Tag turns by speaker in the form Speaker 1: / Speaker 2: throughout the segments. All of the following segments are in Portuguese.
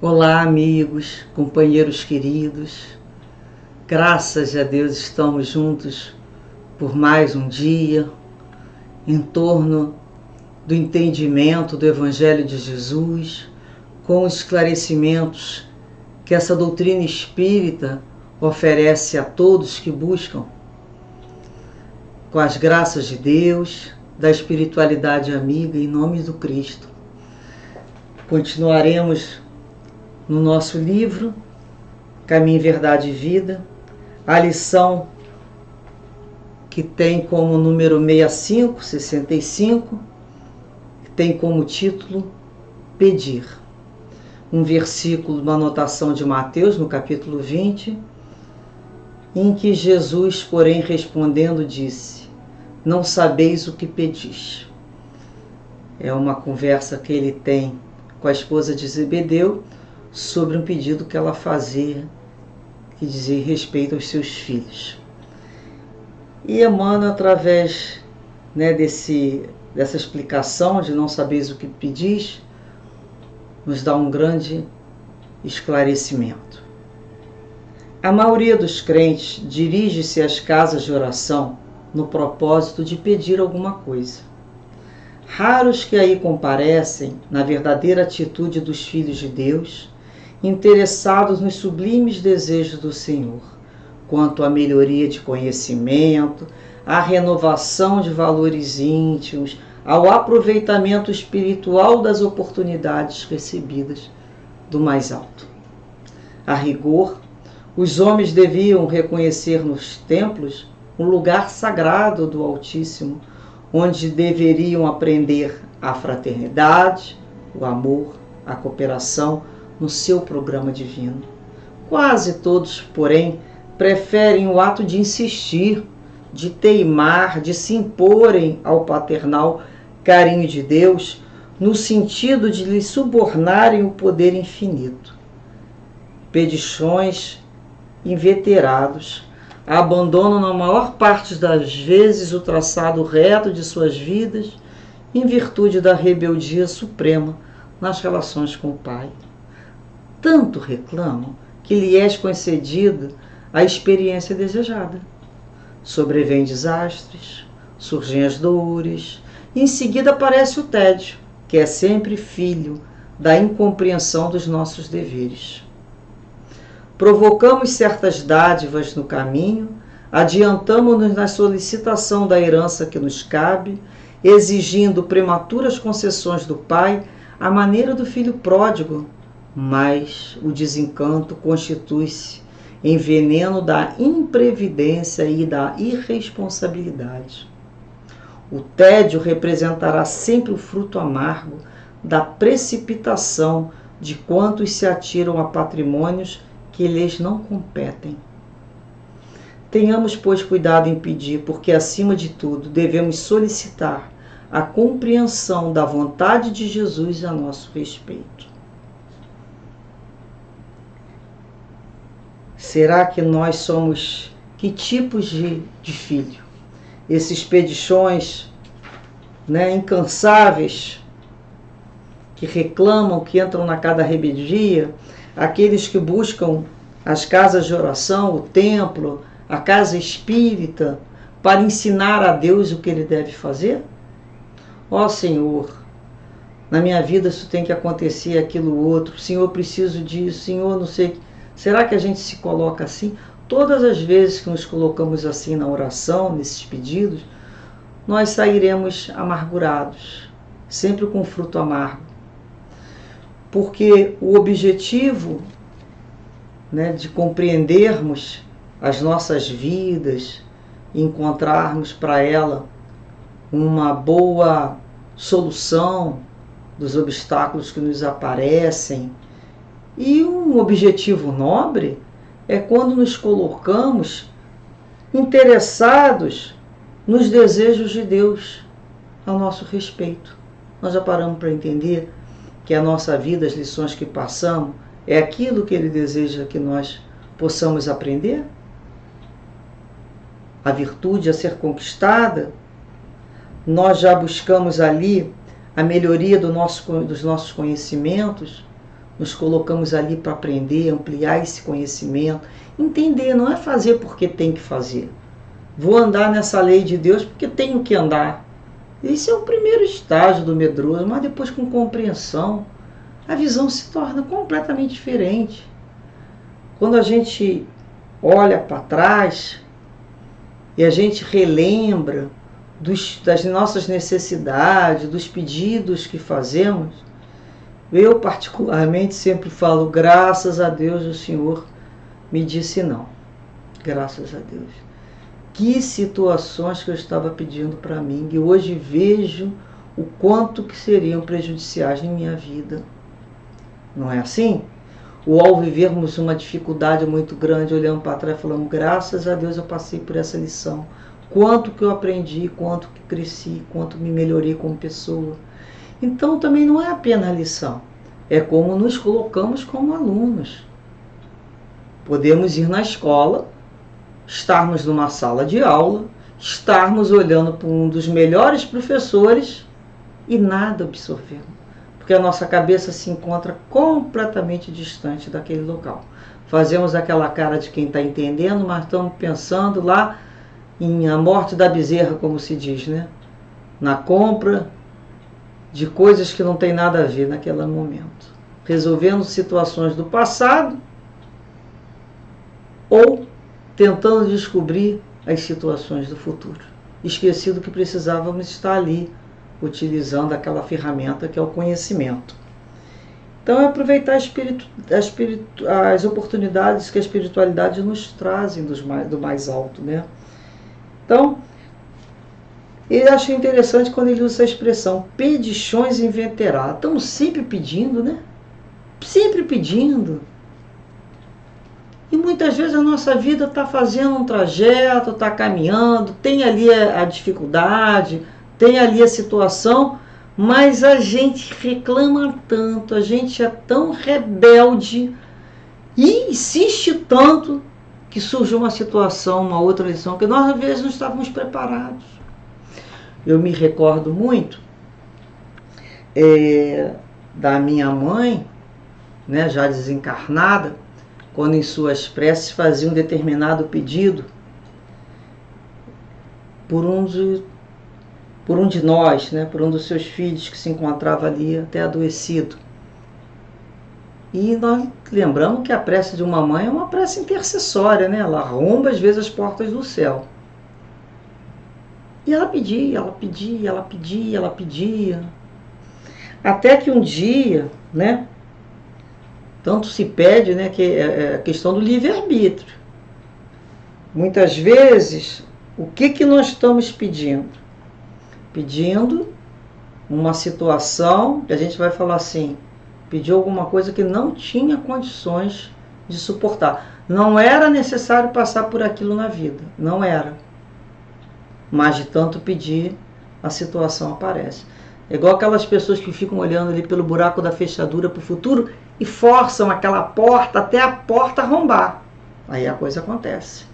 Speaker 1: Olá, amigos, companheiros queridos. Graças a Deus estamos juntos por mais um dia em torno do entendimento do Evangelho de Jesus, com os esclarecimentos que essa doutrina espírita oferece a todos que buscam, com as graças de Deus, da espiritualidade amiga, em nome do Cristo. Continuaremos no nosso livro Caminho, Verdade e Vida, a lição que tem como número 65, que tem como título Pedir. Um versículo, uma anotação de Mateus, no capítulo 20, em que Jesus, porém, respondendo, disse: não sabeis o que pedis. É uma conversa que ele tem com a esposa de Zebedeu sobre um pedido que ela fazia, que dizia respeito aos seus filhos. E Emmanuel, através dessa explicação de não sabeis o que pedis, nos dá um grande esclarecimento. A maioria dos crentes dirige-se às casas de oração no propósito de pedir alguma coisa. Raros que aí comparecem na verdadeira atitude dos filhos de Deus, interessados nos sublimes desejos do Senhor, quanto à melhoria de conhecimento, à renovação de valores íntimos, ao aproveitamento espiritual das oportunidades recebidas do mais alto. A rigor, os homens deviam reconhecer nos templos um lugar sagrado do Altíssimo, onde deveriam aprender a fraternidade, o amor, a cooperação, no seu programa divino. Quase todos, porém, preferem o ato de insistir, de teimar, de se imporem ao paternal carinho de Deus, no sentido de lhe subornarem o poder infinito. Pedichões inveterados abandonam na maior parte das vezes o traçado reto de suas vidas em virtude da rebeldia suprema nas relações com o Pai. Tanto reclamam que lhe é concedida a experiência desejada. Sobrevêm desastres, surgem as dores, e em seguida aparece o tédio, que é sempre filho da incompreensão dos nossos deveres. Provocamos certas dádivas no caminho, adiantamo-nos na solicitação da herança que nos cabe, exigindo prematuras concessões do Pai à maneira do filho pródigo, mas o desencanto constitui-se em veneno da imprevidência e da irresponsabilidade. O tédio representará sempre o fruto amargo da precipitação de quantos se atiram a patrimônios que lhes não competem. Tenhamos, pois, cuidado em pedir, porque, acima de tudo, devemos solicitar a compreensão da vontade de Jesus a nosso respeito. Será que nós somos que tipos de filho? Esses pedichões incansáveis, que reclamam, que entram na cada rebeldia, aqueles que buscam as casas de oração, o templo, a casa espírita, para ensinar a Deus o que ele deve fazer? Ó Senhor, na minha vida isso tem que acontecer, aquilo outro, Senhor, preciso disso, Senhor, não sei. Será que a gente se coloca assim? Todas as vezes que nos colocamos assim na oração, nesses pedidos, nós sairemos amargurados, sempre com fruto amargo. Porque o objetivo de compreendermos as nossas vidas, encontrarmos para ela uma boa solução dos obstáculos que nos aparecem, e um objetivo nobre é quando nos colocamos interessados nos desejos de Deus a nosso respeito. Nós já paramos para entender que a nossa vida, as lições que passamos, é aquilo que Ele deseja que nós possamos aprender? A virtude a ser conquistada, nós já buscamos ali a melhoria dos nossos conhecimentos, nos colocamos ali para aprender, ampliar esse conhecimento, entender, não é fazer porque tem que fazer. Vou andar nessa lei de Deus porque tenho que andar. Esse é o primeiro estágio do medroso, mas depois com compreensão, a visão se torna completamente diferente. Quando a gente olha para trás e a gente relembra das nossas necessidades, dos pedidos que fazemos, eu particularmente sempre falo, graças a Deus o Senhor me disse não. Graças a Deus. Que situações que eu estava pedindo para mim, e hoje vejo o quanto que seriam prejudiciais em minha vida. Não é assim? Ou ao vivermos uma dificuldade muito grande, olhando para trás e falando, graças a Deus eu passei por essa lição. Quanto que eu aprendi, quanto que cresci, quanto me melhorei como pessoa. Então também não é apenas a lição, é como nos colocamos como alunos. Podemos ir na escola, estarmos numa sala de aula, estarmos olhando para um dos melhores professores e nada absorvendo, porque a nossa cabeça se encontra completamente distante daquele local. Fazemos aquela cara de quem está entendendo, mas estamos pensando lá em a morte da bezerra, como se diz, né? Na compra de coisas que não tem nada a ver naquele momento. Resolvendo situações do passado ou tentando descobrir as situações do futuro. Esquecido que precisávamos estar ali, utilizando aquela ferramenta que é o conhecimento. Então é aproveitar as oportunidades que a espiritualidade nos trazem do mais alto, né? Então, eu acho interessante quando ele usa essa expressão, pedições inventerá. Estamos sempre pedindo, né? Sempre pedindo. E muitas vezes a nossa vida está fazendo um trajeto, está caminhando, tem ali a dificuldade, tem ali a situação, mas a gente reclama tanto, a gente é tão rebelde e insiste tanto que surge uma situação, uma outra lição, que nós às vezes não estávamos preparados. Eu me recordo muito da minha mãe, né, já desencarnada, quando em suas preces fazia um determinado pedido por um de nós, né, por um dos seus filhos que se encontrava ali até adoecido. E nós lembramos que a prece de uma mãe é uma prece intercessória, né? Ela arromba às vezes as portas do céu. E ela pedia, ela pedia, ela pedia, ela pedia. Até que um dia, né? Tanto se pede, né? Que é a questão do livre-arbítrio. Muitas vezes, o que nós estamos pedindo? Pedindo uma situação que a gente vai falar assim, pediu alguma coisa que não tinha condições de suportar. Não era necessário passar por aquilo na vida, não era. Mas de tanto pedir, a situação aparece. É igual aquelas pessoas que ficam olhando ali pelo buraco da fechadura para o futuro e forçam aquela porta até a porta arrombar. Aí a coisa acontece.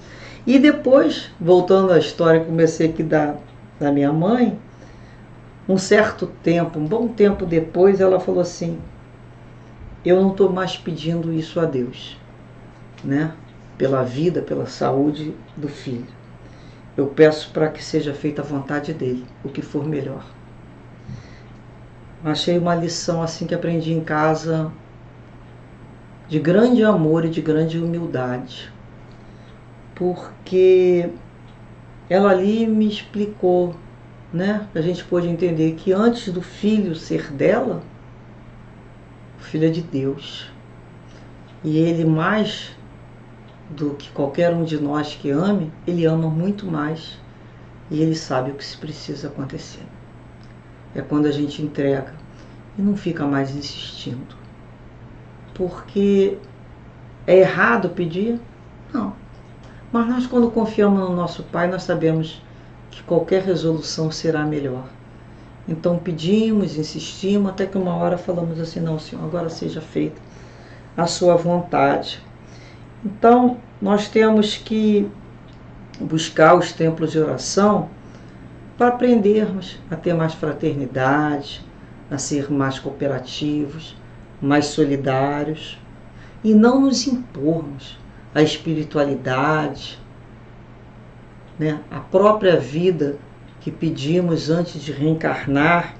Speaker 1: E depois, voltando à história que comecei aqui da minha mãe, um certo tempo, um bom tempo depois, ela falou assim, eu não estou mais pedindo isso a Deus, né? Pela vida, pela saúde do filho. Eu peço para que seja feita a vontade dele, o que for melhor. Achei uma lição assim que aprendi em casa, de grande amor e de grande humildade, porque ela ali me explicou, né? A gente pôde entender que antes do filho ser dela, o filho é de Deus. E ele, mais do que qualquer um de nós que ame, ele ama muito mais. E ele sabe o que se precisa acontecer. É quando a gente entrega e não fica mais insistindo. Porque é errado pedir? Não. Mas nós, quando confiamos no nosso Pai, nós sabemos que qualquer resolução será melhor. Então pedimos, insistimos, até que uma hora falamos assim, não, Senhor, agora seja feita a sua vontade. Então, nós temos que buscar os templos de oração para aprendermos a ter mais fraternidade, a ser mais cooperativos, mais solidários e não nos impormos a espiritualidade, né, a própria vida que pedimos antes de reencarnar,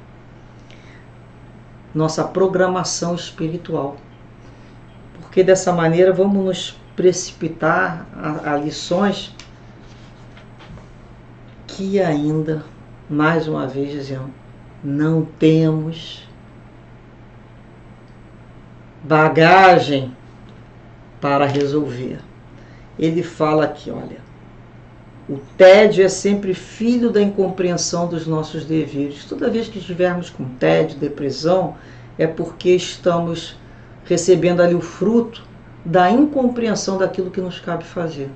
Speaker 1: nossa programação espiritual. Porque dessa maneira vamos nos precipitar a lições que ainda, mais uma vez dizendo, não temos bagagem para resolver. Ele fala aqui, olha, o tédio é sempre filho da incompreensão dos nossos deveres. Toda vez que estivermos com tédio, depressão, é porque estamos recebendo ali o fruto da incompreensão daquilo que nos cabe fazer.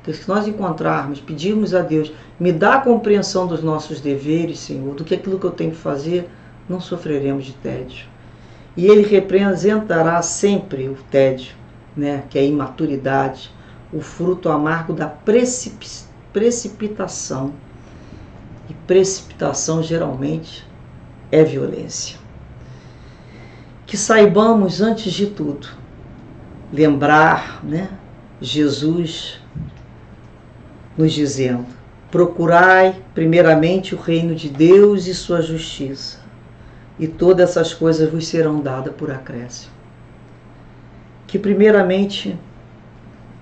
Speaker 1: Então, se nós encontrarmos, pedirmos a Deus, me dá a compreensão dos nossos deveres, Senhor, do que aquilo que eu tenho que fazer, não sofreremos de tédio. E ele representará sempre o tédio, né, que é a imaturidade, o fruto amargo da precipitação. E precipitação geralmente é violência. Que saibamos, antes de tudo, lembrar, né, Jesus nos dizendo: procurai primeiramente o reino de Deus e sua justiça, e todas essas coisas vos serão dadas por acréscimo. Que primeiramente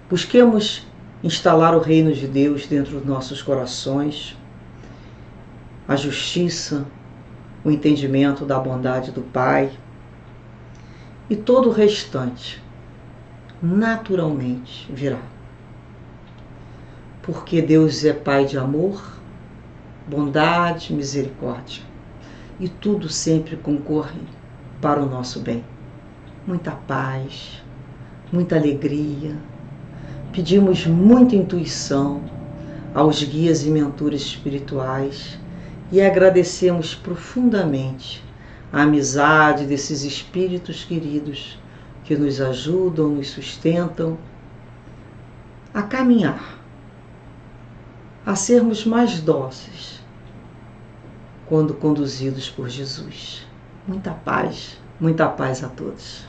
Speaker 1: busquemos instalar o reino de Deus dentro dos nossos corações, a justiça, o entendimento da bondade do Pai, e todo o restante naturalmente virá. Porque Deus é Pai de amor, bondade, misericórdia, e tudo sempre concorre para o nosso bem. Muita paz, muita alegria. Pedimos muita intuição aos guias e mentores espirituais e agradecemos profundamente a amizade desses espíritos queridos que nos ajudam, nos sustentam a caminhar, a sermos mais dóceis quando conduzidos por Jesus. Muita paz a todos.